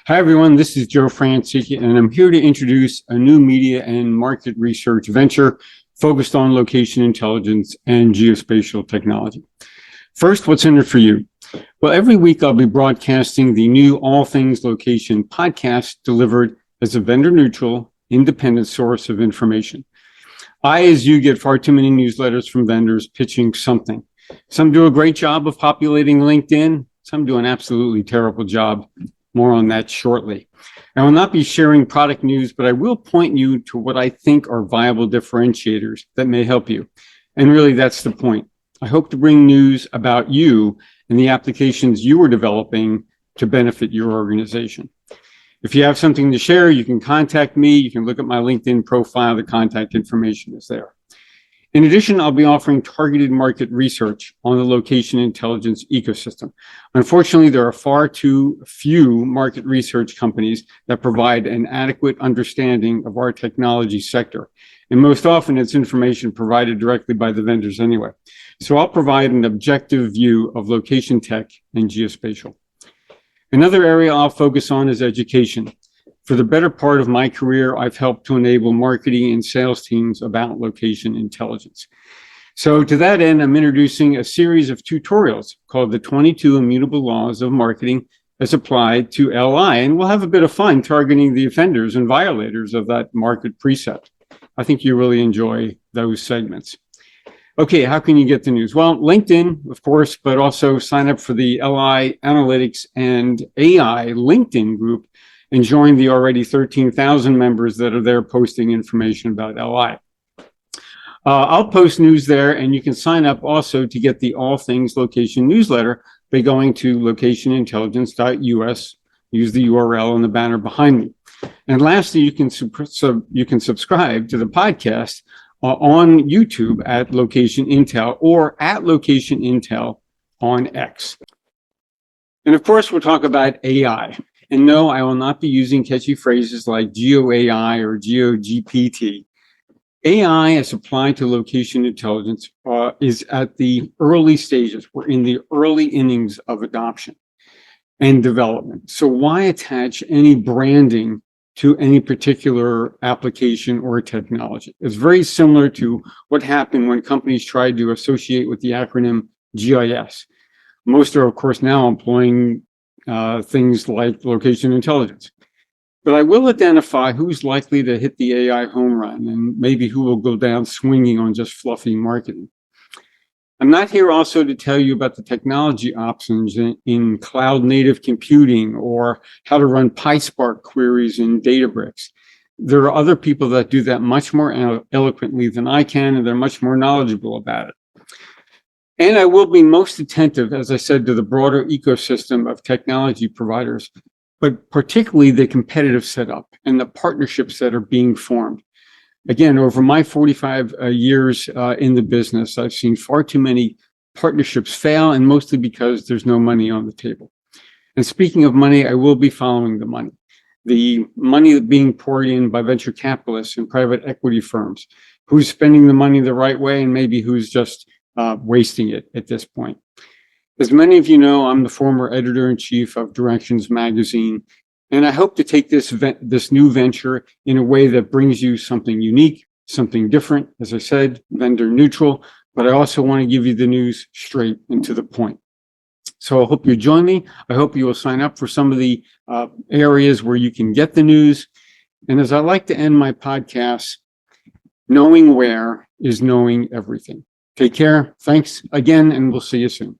Hi, everyone. This is Joe Francicchi, and I'm here to introduce a new media and market research venture focused on location intelligence and geospatial technology. First, what's in it for you? Well, every week I'll be broadcasting the new All Things Location podcast delivered as a vendor-neutral, independent source of information. I, as you, get far too many newsletters from vendors pitching something. Some do a great job of populating LinkedIn. Some do an absolutely terrible job. More on that shortly. I will not be sharing product news, but I will point you to what I think are viable differentiators that may help you. And really, that's the point. I hope to bring news about you and the applications you are developing to benefit your organization. If you have something to share, you can contact me. You can look at my LinkedIn profile. The contact information is there. In addition, I'll be offering targeted market research on the location intelligence ecosystem. Unfortunately, there are far too few market research companies that provide an adequate understanding of our technology sector. And most often, it's information provided directly by the vendors anyway. So I'll provide an objective view of location tech and geospatial. Another area I'll focus on is education. For the better part of my career, I've helped to enable marketing and sales teams about location intelligence. So to that end, I'm introducing a series of tutorials called the 22 Immutable Laws of Marketing as applied to LI. And we'll have a bit of fun targeting the offenders and violators of that market precept. I think you really enjoy those segments. Okay, how can you get the news? Well, LinkedIn, of course, but also sign up for the LI Analytics and AI LinkedIn group and join the already 13,000 members that are there posting information about LI. I'll post news there, and you can sign up also to get the All Things Location newsletter by going to locationintelligence.us. Use the URL on the banner behind me. And lastly, you can subscribe to the podcast on YouTube at Location Intel or at Location Intel on X. And of course, we'll talk about AI. And no, I will not be using catchy phrases like GeoAI or GeoGPT. AI as applied to location intelligence is at the early stages. We're in the early innings of adoption and development. So why attach any branding to any particular application or technology? It's very similar to what happened when companies tried to associate with the acronym GIS. Most are, of course, now employing things like location intelligence. But I will identify who's likely to hit the AI home run and maybe who will go down swinging on just fluffy marketing. I'm not here also to tell you about the technology options in cloud native computing or how to run PySpark queries in Databricks. There are other people that do that much more eloquently than I can, and they're much more knowledgeable about it. And I will be most attentive, as I said, to the broader ecosystem of technology providers, but particularly the competitive setup and the partnerships that are being formed. Again, over my 45 years in the business, I've seen far too many partnerships fail, and mostly because there's no money on the table. And speaking of money, I will be following the money. The money being poured in by venture capitalists and private equity firms, who's spending the money the right way and maybe who's just wasting it at this point. As many of you know, I'm the former editor-in-chief of Directions Magazine, and I hope to take this new venture in a way that brings you something unique, something different, as I said, vendor neutral, but I also want to give you the news straight and to the point. So I hope you join me. I hope you will sign up for some of the areas where you can get the news. And as I like to end my podcast, knowing where is knowing everything. Take care. Thanks again, and we'll see you soon.